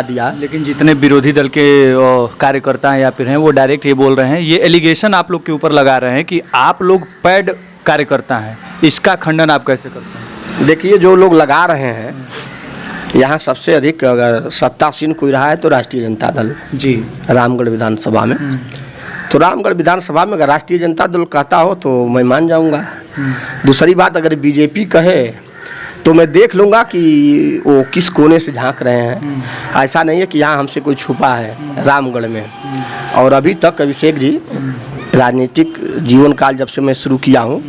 दिया। लेकिन जितने विरोधी दल के कार्यकर्ता हैं या फिर हैं वो डायरेक्ट ये बोल रहे हैं, ये एलिगेशन आप लोग के ऊपर लगा रहे हैं कि आप लोग पैड कार्यकर्ता हैं। इसका खंडन आप कैसे करते हैं? देखिए, जो लोग लगा रहे हैं, यहाँ सबसे अधिक अगर सत्तासीन कोई रहा है तो राष्ट्रीय जनता दल जी, रामगढ़ विधानसभा में। तो रामगढ़ विधानसभा में अगर राष्ट्रीय जनता दल कहता हो तो मैं मान जाऊँगा। दूसरी बात, अगर बीजेपी कहे तो मैं देख लूँगा कि वो किस कोने से झांक रहे हैं। ऐसा नहीं है कि यहाँ हमसे कोई छुपा है रामगढ़ में। और अभी तक अभिषेक जी, राजनीतिक जीवन काल जब से मैं शुरू किया हूँ,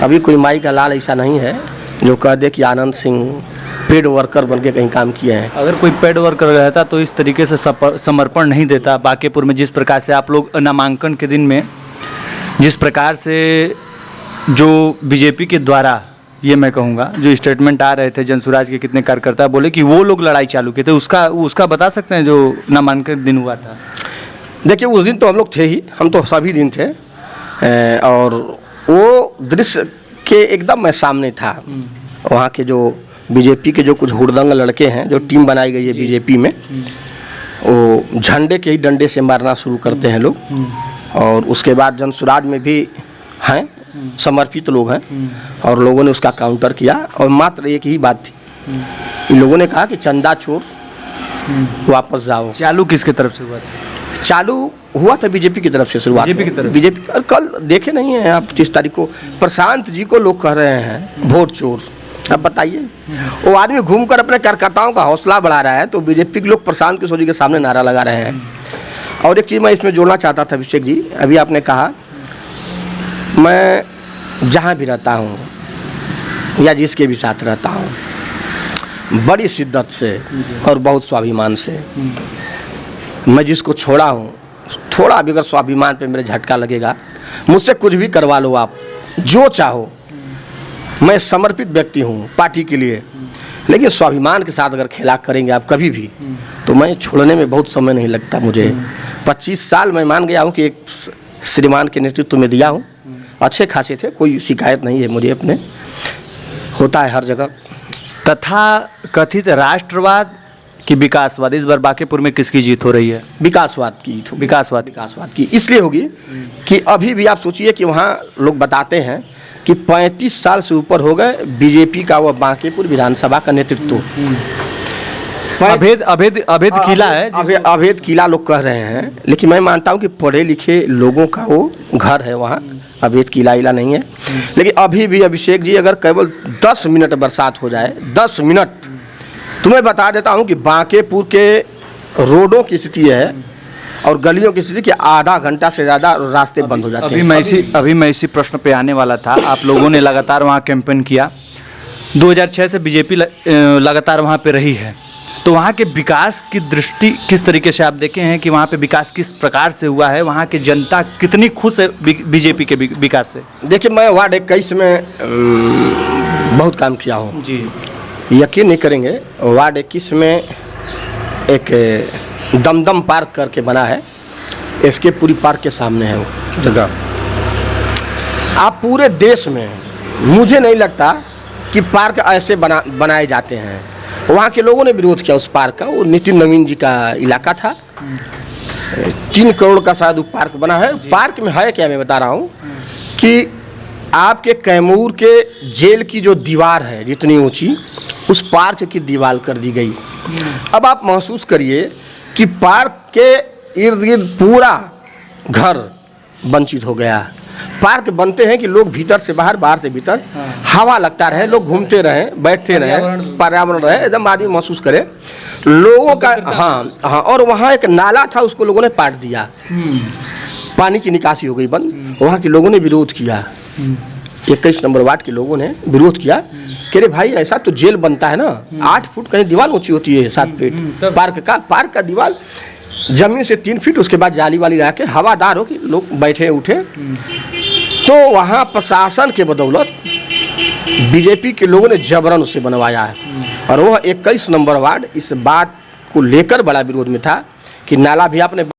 अभी कोई माई का लाल ऐसा नहीं है जो कह दे कि आनंद सिंह पेड वर्कर बन के कहीं काम किए हैं। अगर कोई पेड वर्कर रहता तो इस तरीके से समर्पण नहीं देता। बांकेपुर में जिस प्रकार से आप लोग नामांकन के दिन में जिस प्रकार से जो बीजेपी के द्वारा, ये मैं कहूँगा, जो स्टेटमेंट आ रहे थे, जनसुराज के कितने कार्यकर्ता बोले कि वो लोग लड़ाई चालू किए थे, उसका बता सकते हैं जो नामांकन दिन हुआ था? देखिए, उस दिन तो हम लोग थे ही, हम तो सभी दिन थे। और वो दृश्य के एकदम मैं सामने था। वहाँ के जो बीजेपी के जो कुछ हुड़दंग लड़के हैं, जो टीम बनाई गई है बीजेपी में, वो झंडे के ही डंडे से मारना शुरू करते हैं लोग। और उसके बाद जनसुराज में भी हैं समर्पित लोग हैं, और लोगों ने उसका काउंटर किया। और मात्र एक ही बात थी, इन लोगों ने कहा कि चंदा चोर वापस जाओ। चालू किसके तरफ से हुआ था? चालू हुआ था बीजेपी की तरफ से शुरुआत। बीजेपी की तरफ? बीजेपी। और कल देखे नहीं हैं आप, 30 तारीख को प्रशांत जी को लोग कह रहे हैं वोट चोर। अब बताइए, वो आदमी घूमकर अपने कार्यकर्ताओं का हौसला बढ़ा रहा है, तो बीजेपी के लोग प्रशांत किशोर जी के सामने नारा लगा रहे हैं। और एक चीज़ मैं इसमें जोड़ना चाहता था अभिषेक जी, अभी आपने कहा, मैं जहाँ भी रहता हूँ या जिसके भी साथ रहता हूँ, बड़ी शिद्दत से और बहुत स्वाभिमान से, मैं जिसको छोड़ा हूँ, थोड़ा भी अगर स्वाभिमान पे मेरे झटका लगेगा, मुझसे कुछ भी करवा लो आप, जो चाहो। मैं समर्पित व्यक्ति हूँ पार्टी के लिए, लेकिन स्वाभिमान के साथ अगर खेला करेंगे आप कभी भी, तो मैं छोड़ने में बहुत समय नहीं लगता मुझे। 25 साल मैं मान गया हूँ कि एक श्रीमान के नेतृत्व में दिया हूँ। अच्छे खासे थे, कोई शिकायत नहीं है मुझे अपने, होता है हर जगह। तथा कथित राष्ट्रवाद कि विकासवाद, इस बार बांकेपुर में किसकी जीत हो रही है? विकासवाद की जीत होगी। विकासवाद की इसलिए होगी कि अभी भी आप सोचिए कि वहाँ लोग बताते हैं कि 35 साल से ऊपर हो गए बीजेपी का वह बांकेपुर विधानसभा का नेतृत्व। अभेद किला है, अभेद किला लोग कह रहे हैं, लेकिन मैं मानता हूँ कि पढ़े लिखे लोगों का वो घर है वहाँ, अभेद किला इला नहीं है। लेकिन अभी भी अभिषेक जी, अगर केवल 10 मिनट बरसात हो जाए, 10 मिनट, तो मैं बता देता हूँ कि बांकेपुर के रोडों की स्थिति है और गलियों की स्थिति कि आधा घंटा से ज़्यादा रास्ते बंद हो जाते हैं। अभी मैं इसी प्रश्न पे आने वाला था। आप लोगों ने लगातार वहाँ कैंपेन किया, 2006 से बीजेपी लगातार वहाँ पे रही है, तो वहाँ के विकास की दृष्टि किस तरीके से आप देखे हैं कि वहाँ पे विकास किस प्रकार से हुआ है? वहाँ की जनता कितनी खुश है बीजेपी के विकास से? देखिए, मैं वार्ड 21 में बहुत काम किया हूँ जी, यकीन नहीं करेंगे। वार्ड 21 में एक दमदम पार्क करके बना है, इसके पूरी पार्क के सामने है वो जगह। आप पूरे देश में मुझे नहीं लगता कि पार्क ऐसे बनाए जाते हैं। वहाँ के लोगों ने विरोध किया उस पार्क का, वो नितिन नवीन जी का इलाका था। 3 करोड़ का शायद वो पार्क बना है। पार्क में है क्या, मैं बता रहा हूँ कि आपके कैमूर के जेल की जो दीवार है जितनी ऊंची, उस पार्क की दीवार कर दी गई। अब आप महसूस करिए कि पार्क के इर्द गिर्द पूरा घर वंचित हो गया। पार्क बनते हैं कि लोग भीतर से बाहर, बाहर से भीतर, हवा लगता रहे, लोग घूमते रहें, बैठते रहें, पर्यावरण रहे, एकदम आदमी महसूस करे लोगों का। हाँ, और वहाँ एक नाला था, उसको लोगों ने पाट दिया, पानी की निकासी हो गई बंद। वहाँ के लोगों ने विरोध किया, 21 नंबर वार्ड के लोगों ने विरोध किया कि अरे भाई, ऐसा तो जेल बनता है ना, 8 फुट कहीं दीवार ऊंची होती है, 7 फीट पार्क का दीवार जमीन से 3 फीट, उसके बाद जाली वाली रह के हवादार हो कि लोग बैठे उठे। तो वहाँ प्रशासन के बदौलत बीजेपी के लोगों ने जबरन उसे बनवाया है। और वह 21 नंबर वार्ड इस बात को लेकर बड़ा विरोध में था कि नाला भी आपने